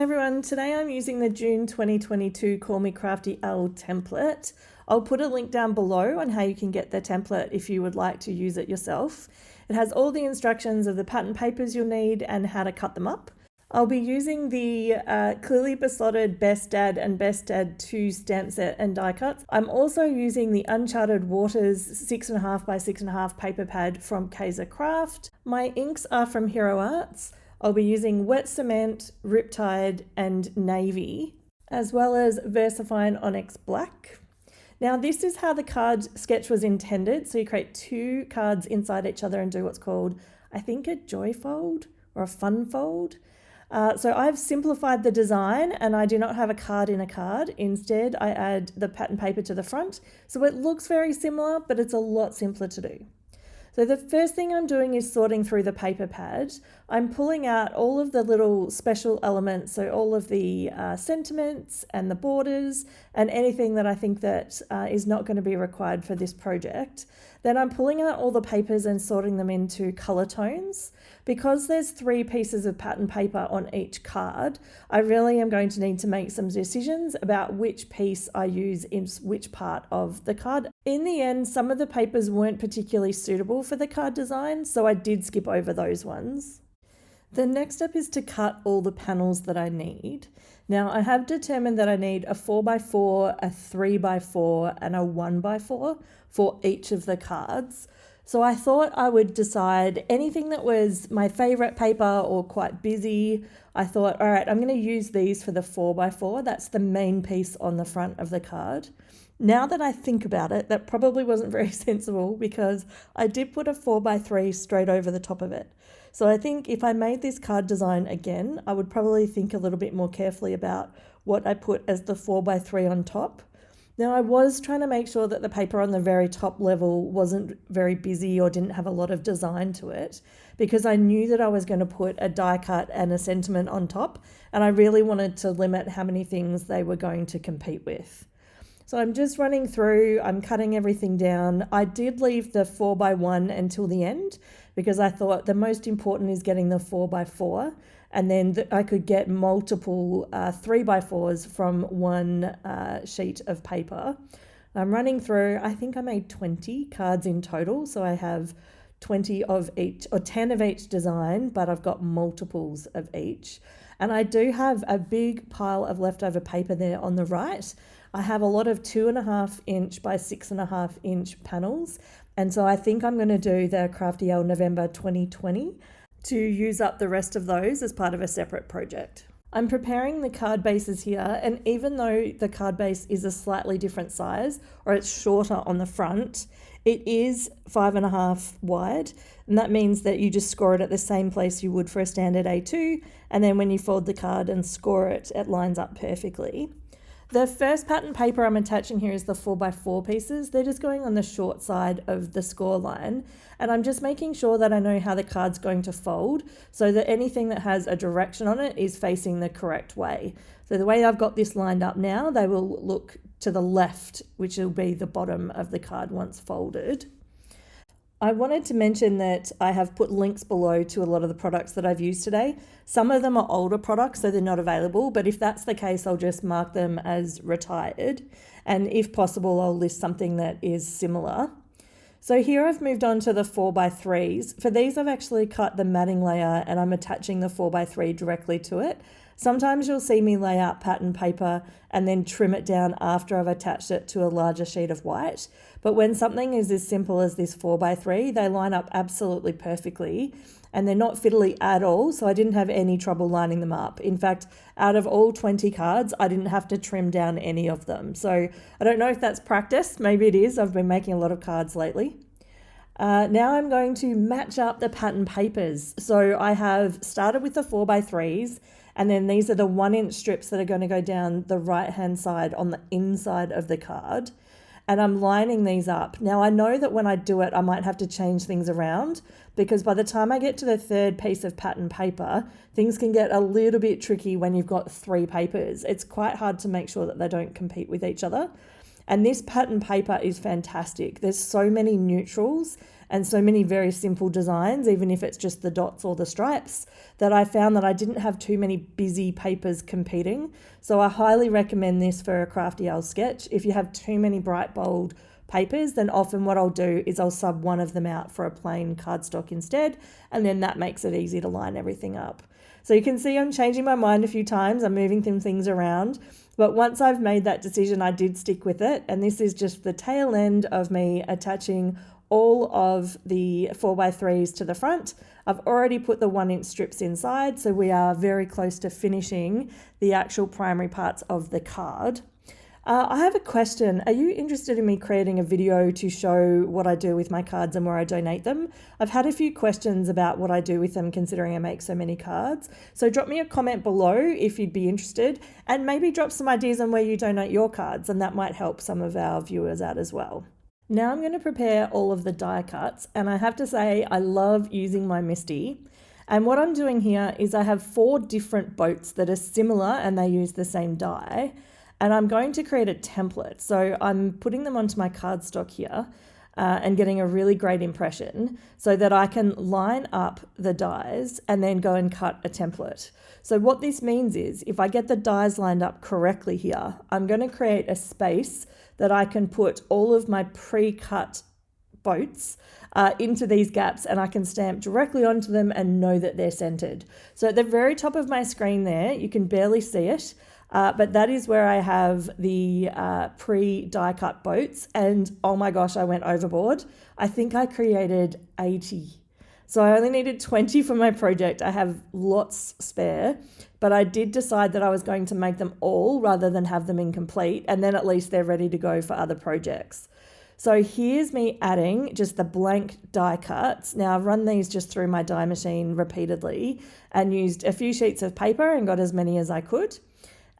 Everyone, today I'm using the June 2022 Call Me Crafty L template. I'll put a link down below on how you can get the template if you would like to use it yourself. It has all the instructions of the pattern papers you'll need and how to cut them up. I'll be using the clearly Besotted Best Dad and Best Dad 2 stamp set and die cuts. I'm also using the Unchartered Waters 6.5 by 6.5 paper pad from Kaisercraft. My inks are from Hero Arts. I'll be using wet cement, Riptide and navy, as well as VersaFine Onyx Black. Now this is how the card sketch was intended. So you create two cards inside each other and do what's called, I think, a joy fold or a fun fold. So I've simplified the design and I do not have a card in a card. Instead, I add the pattern paper to the front. So it looks very similar, but it's a lot simpler to do. So the first thing I'm doing is sorting through the paper pad. I'm pulling out all of the little special elements, so all of the sentiments and the borders and anything that I think that is not going to be required for this project. Then I'm pulling out all the papers and sorting them into color tones. Because there's 3 pieces of pattern paper on each card, I really am going to need to make some decisions about which piece I use in which part of the card. In the end, some of the papers weren't particularly suitable for the card design, so I did skip over those ones. The next step is to cut all the panels that I need. Now I have determined that I need a 4x4, a 3x4 and a 1x4 for each of the cards. So I thought I would decide anything that was my favorite paper or quite busy. I thought, all right, I'm going to use these for the 4x4. That's the main piece on the front of the card. Now that I think about it, that probably wasn't very sensible because I did put a 4x3 straight over the top of it. So I think if I made this card design again, I would probably think a little bit more carefully about what I put as the 4x3 on top. Now I was trying to make sure that the paper on the very top level wasn't very busy or didn't have a lot of design to it because I knew that I was going to put a die cut and a sentiment on top, and I really wanted to limit how many things they were going to compete with. So I'm just running through, I'm cutting everything down. I did leave the 4x1 until the end because I thought the most important is getting the 4x4, and then I could get multiple 3x4s from one sheet of paper. I'm running through, I think I made 20 cards in total, so I have 20 of each, or 10 of each design, but I've got multiples of each. And I do have a big pile of leftover paper there on the right. I have a lot of 2.5 inch by 6.5 inch panels. And so I think I'm going to do the Crafty L November 2020 to use up the rest of those as part of a separate project. I'm preparing the card bases here, and even though the card base is a slightly different size, or it's shorter on the front, it is 5.5 wide, and that means that you just score it at the same place you would for a standard A2, and then when you fold the card and score it, it lines up perfectly. The first pattern paper I'm attaching here is the 4x4 pieces. They're just going on the short side of the score line. And I'm just making sure that I know how the card's going to fold so that anything that has a direction on it is facing the correct way. So the way I've got this lined up now, they will look to the left, which will be the bottom of the card once folded. I wanted to mention that I have put links below to a lot of the products that I've used today. Some of them are older products, so they're not available, but if that's the case, I'll just mark them as retired. And if possible, I'll list something that is similar. So here I've moved on to the 4x3s. For these, I've actually cut the matting layer and I'm attaching the 4x3 directly to it. Sometimes you'll see me lay out pattern paper and then trim it down after I've attached it to a larger sheet of white. But when something is as simple as this 4x3, they line up absolutely perfectly and they're not fiddly at all, so I didn't have any trouble lining them up. In fact, out of all 20 cards, I didn't have to trim down any of them. So I don't know if that's practice, maybe it is. I've been making a lot of cards lately. Now I'm going to match up the pattern papers. So I have started with the 4x3s, and then these are the 1 inch strips that are going to go down the right hand side on the inside of the card. And I'm lining these up. Now I know that when I do it, I might have to change things around because by the time I get to the third piece of pattern paper, things can get a little bit tricky when you've got 3 papers. It's quite hard to make sure that they don't compete with each other. And this pattern paper is fantastic. There's so many neutrals and so many very simple designs, even if it's just the dots or the stripes, that I found that I didn't have too many busy papers competing. So I highly recommend this for a crafty owl sketch. If you have too many bright, bold papers, then often what I'll do is I'll sub one of them out for a plain cardstock instead, and then that makes it easy to line everything up. So you can see I'm changing my mind a few times, I'm moving some things around, but once I've made that decision, I did stick with it, and this is just the tail end of me attaching all of the 4x3s to the front. I've already put the 1-inch strips inside, so we are very close to finishing the actual primary parts of the card. I have a question. Are you interested in me creating a video to show what I do with my cards and where I donate them? I've had a few questions about what I do with them considering I make so many cards. So drop me a comment below if you'd be interested, and maybe drop some ideas on where you donate your cards, and that might help some of our viewers out as well. Now I'm going to prepare all of the die cuts, and I have to say I love using my MISTI. And what I'm doing here is I have 4 different boats that are similar and they use the same die. And I'm going to create a template. So I'm putting them onto my cardstock here and getting a really great impression so that I can line up the dies and then go and cut a template. So what this means is if I get the dies lined up correctly here, I'm going to create a space that I can put all of my pre-cut boats into these gaps, and I can stamp directly onto them and know that they're centered. So at the very top of my screen there, you can barely see it, but that is where I have the pre-die cut boats, and oh my gosh, I went overboard. I think I created 80. So I only needed 20 for my project. I have lots spare, but I did decide that I was going to make them all rather than have them incomplete, and then at least they're ready to go for other projects. So here's me adding just the blank die cuts. Now I've run these just through my die machine repeatedly and used a few sheets of paper and got as many as I could.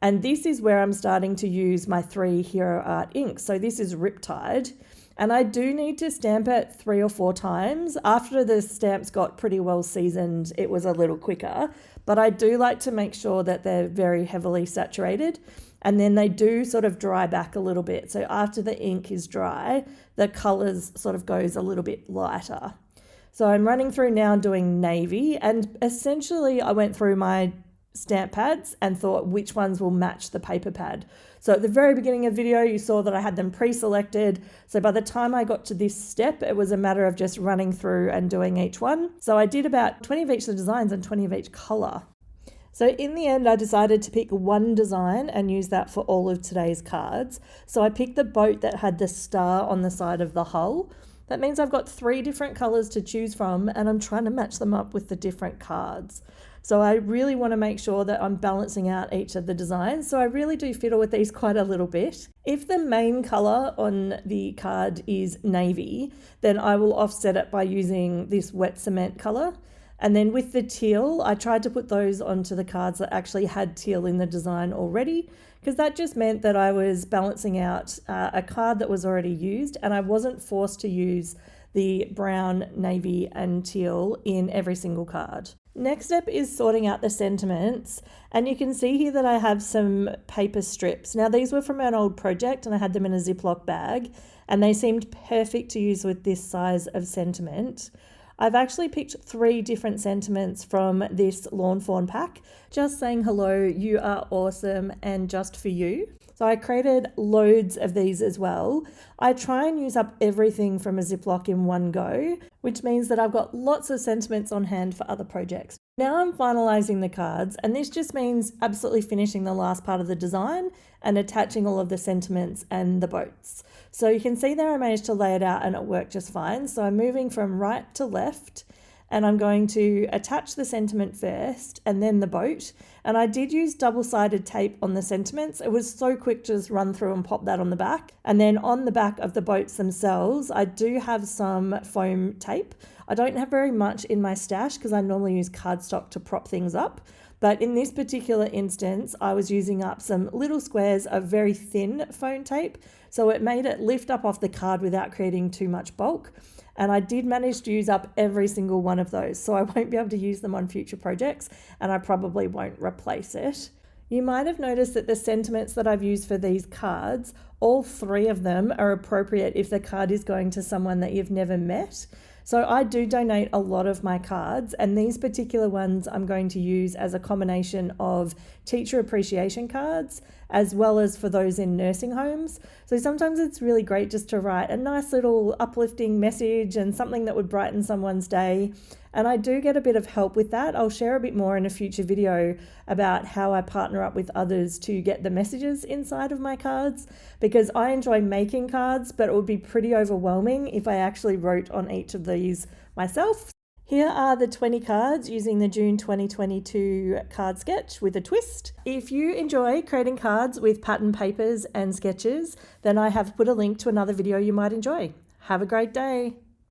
And this is where I'm starting to use my 3 Hero Art inks. So this is Riptide, and I do need to stamp it 3 or 4 times. After the stamps got pretty well seasoned, it was a little quicker, but I do like to make sure that they're very heavily saturated, and then they do sort of dry back a little bit. So after the ink is dry, the colors sort of goes a little bit lighter. So I'm running through now doing navy, and essentially I went through my stamp pads and thought which ones will match the paper pad. So at the very beginning of the video, you saw that I had them pre-selected. So by the time I got to this step, it was a matter of just running through and doing each one. So I did about 20 of each of the designs and 20 of each color. So in the end, I decided to pick one design and use that for all of today's cards. So I picked the boat that had the star on the side of the hull. That means I've got 3 different colors to choose from, and I'm trying to match them up with the different cards. So I really want to make sure that I'm balancing out each of the designs. So I really do fiddle with these quite a little bit. If the main color on the card is navy, then I will offset it by using this wet cement color. And then with the teal, I tried to put those onto the cards that actually had teal in the design already, because that just meant that I was balancing out a card that was already used, and I wasn't forced to use the brown, navy, and teal in every single card. Next step is sorting out the sentiments, and you can see here that I have some paper strips. Now these were from an old project and I had them in a Ziploc bag, and they seemed perfect to use with this size of sentiment. I've actually picked 3 different sentiments from this Lawn Fawn pack. Just saying hello, you are awesome, and just for you. So I created loads of these as well. I try and use up everything from a Ziploc in one go, which means that I've got lots of sentiments on hand for other projects. Now I'm finalizing the cards, and this just means absolutely finishing the last part of the design and attaching all of the sentiments and the boats. So you can see there I managed to lay it out and it worked just fine. So I'm moving from right to left, and I'm going to attach the sentiment first and then the boat. And I did use double-sided tape on the sentiments. It was so quick to just run through and pop that on the back. And then on the back of the boats themselves, I do have some foam tape. I don't have very much in my stash because I normally use cardstock to prop things up. But in this particular instance, I was using up some little squares of very thin foam tape. So it made it lift up off the card without creating too much bulk. And I did manage to use up every single one of those, so I won't be able to use them on future projects, and I probably won't replace it. You might have noticed that the sentiments that I've used for these cards, all 3 of them are appropriate if the card is going to someone that you've never met. So I do donate a lot of my cards, and these particular ones I'm going to use as a combination of teacher appreciation cards as well as for those in nursing homes. So sometimes it's really great just to write a nice little uplifting message and something that would brighten someone's day. And I do get a bit of help with that. I'll share a bit more in a future video about how I partner up with others to get the messages inside of my cards, because I enjoy making cards, but it would be pretty overwhelming if I actually wrote on each of these myself. Here are the 20 cards using the June 2022 card sketch with a twist. If you enjoy creating cards with pattern papers and sketches, then I have put a link to another video you might enjoy. Have a great day.